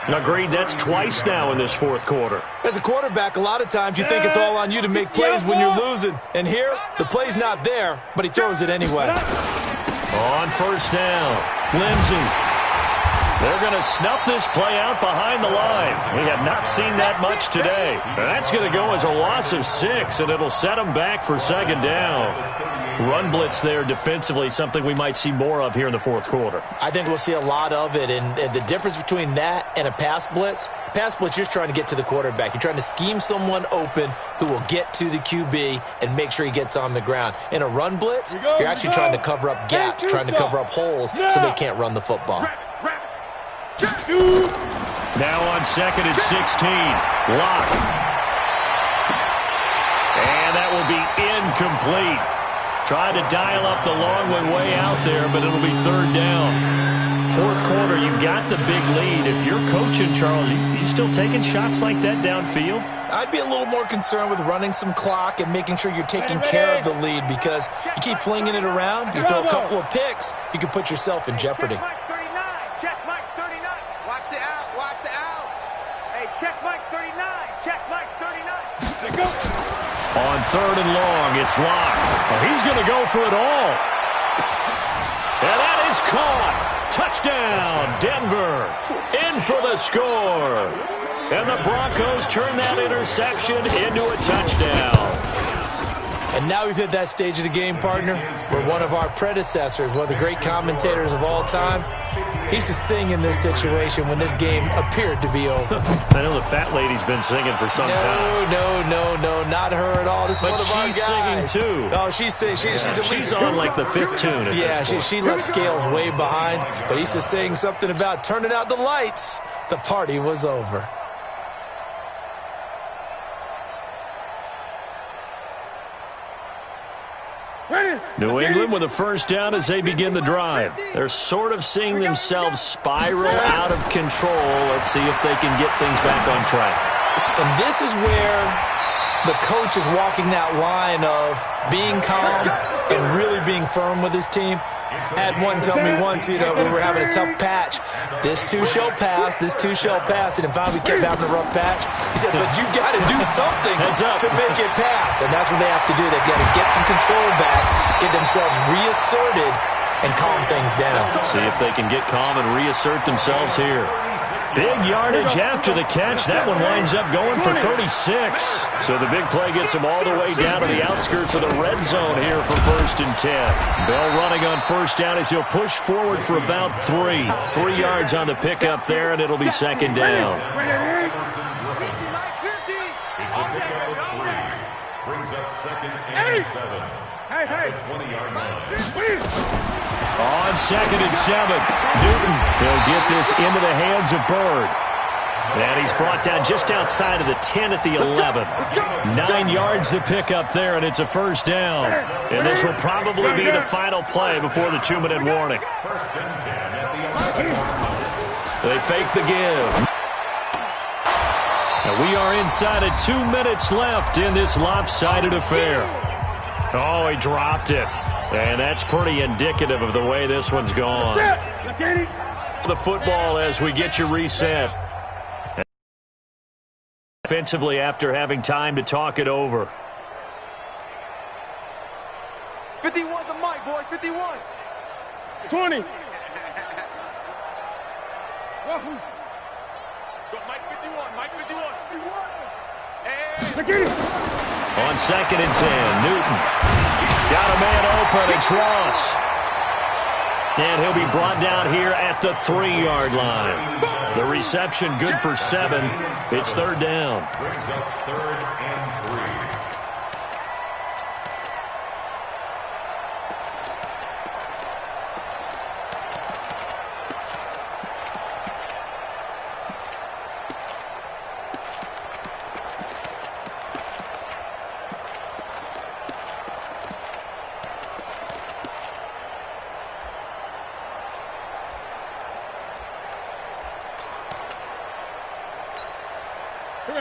Agreed, that's twice now in this 4th quarter. As a quarterback, a lot of times you think it's all on you to make plays when you're losing. And here, the play's not there, but he throws it anyway. On 1st down, Lindsey. They're going to snuff this play out behind the line. We have not seen that much today. That's going to go as a loss of 6, and it'll set them back for 2nd down. Run blitz there defensively, something we might see more of here in the 4th quarter. I think we'll see a lot of it, and the difference between that and a pass blitz, you're just trying to get to the quarterback. You're trying to scheme someone open who will get to the QB and make sure he gets on the ground. In a run blitz, you're actually trying to cover up gaps, trying to cover up holes so they can't run the football. Now on 2nd and 16, Locke. And that will be incomplete. Tried to dial up the long way out there, but it'll be third down. Fourth quarter, you've got the big lead. If you're coaching, Charles, you still taking shots like that downfield? I'd be a little more concerned with running some clock and making sure you're taking care of the lead, because you keep flinging it around, you throw a couple of picks, you can put yourself in jeopardy. Check Mike 39. Check Mike 39. Watch the out. Watch the out. Hey, check Mike 39. Check Mike 39. Go. On third and long, it's locked. Well, he's going to go for it all. And that is caught. Touchdown, Denver. In for the score. And the Broncos turn that interception into a touchdown. And now we've hit that stage of the game, partner, where one of our predecessors, one of the great commentators of all time, he used to sing in this situation when this game appeared to be over. I know the fat lady's been singing for some time. No, not her at all. This is one of our guys. But she's singing, too. Oh, she's singing. She's on like the fifth tune. She left Scales way behind, but he used to sing something about turning out the lights. The party was over. New England with a first down as they begin the drive. They're sort of seeing themselves spiral out of control. Let's see if they can get things back on track. And this is where the coach is walking that line of being calm and really being firm with his team. Had one tell me once, we were having a tough patch. This too shall pass, this too shall pass. And finally we kept having a rough patch. He said, but you got to do something to make it pass. And that's what they have to do. They've got to get some control back, get themselves reasserted, and calm things down. See if they can get calm and reassert themselves here. Big yardage after the catch. That one winds up going for 36. So the big play gets him all the way down to the outskirts of the red zone here for 1st and 10. Bell running on first down as he'll push forward for about 3. 3 yards on the pickup there, and it'll be second down. It's a pickup of 3. Brings up 2nd and 7. At the 20-yard line. On 2nd and 7, Newton, he'll get this into the hands of Bird. And he's brought down just outside of the 10 at the 11. 9 yards to pick up there, and it's a first down. And this will probably be the final play before the 2-minute warning. 1st and 10 at the 11. They fake the give. And we are inside of 2 minutes left in this lopsided affair. Oh, he dropped it. And that's pretty indicative of the way this one's gone. The football as we get you reset. Offensively after having time to talk it over. 51 to Mike, boys. 51. 20. Go, Mike 51. Mike 51. Hey. On 2nd and 10, Newton. Got a man open, it's Ross. And he'll be brought down here at the 3-yard line. The reception good for 7. It's third down. Brings up 3rd and 3.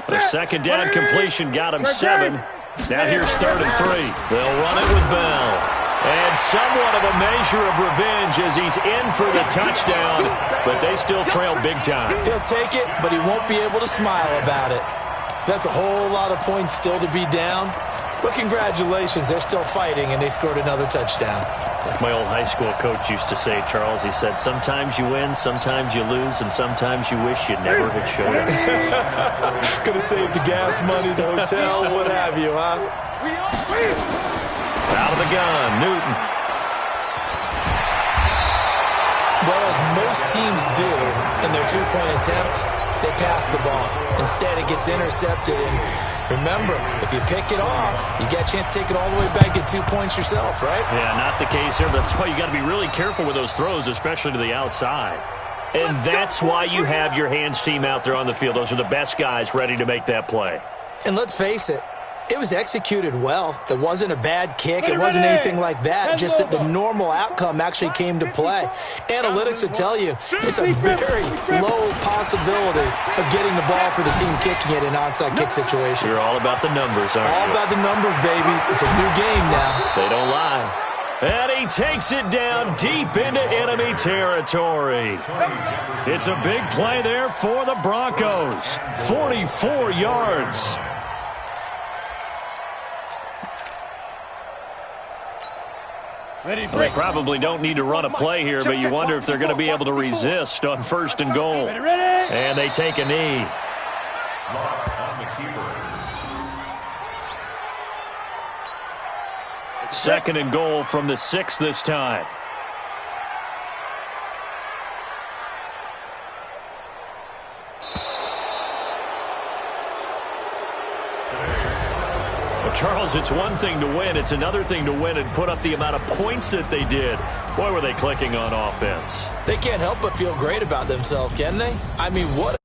The second down completion got him 7. Now here's 3rd and 3. They'll run it with Bell. And somewhat of a measure of revenge as he's in for the touchdown, but they still trail big time. He'll take it, but he won't be able to smile about it. That's a whole lot of points still to be down. But congratulations, they're still fighting, and they scored another touchdown. Like my old high school coach used to say, Charles, he said, sometimes you win, sometimes you lose, and sometimes you wish you never had showed up. Could have saved the gas money, the hotel, what have you, huh? Out of the gun, Newton. Well, as most teams do in their two-point attempt, they pass the ball. Instead, it gets intercepted. And remember, if you pick it off, you get a chance to take it all the way back, get 2 points yourself, right? Yeah, not the case here. That's why you got to be really careful with those throws, especially to the outside. And that's why you have your hands team out there on the field. Those are the best guys ready to make that play. And let's face it, It was executed well. It wasn't a bad kick. It wasn't anything like that. Just that the normal outcome actually came to play. Analytics will tell you it's a very low possibility of getting the ball for the team kicking it in an onside kick situation. You're all about the numbers, aren't you? All about the numbers, baby. It's a new game now. They don't lie. And he takes it down deep into enemy territory. It's a big play there for the Broncos. 44 yards. They probably don't need to run a play here, but you wonder if they're going to be able to resist on 1st and goal. And they take a knee. Second and goal from the 6 this time. Charles, it's one thing to win. It's another thing to win and put up the amount of points that they did. Boy, were they clicking on offense. They can't help but feel great about themselves, can they? I mean, what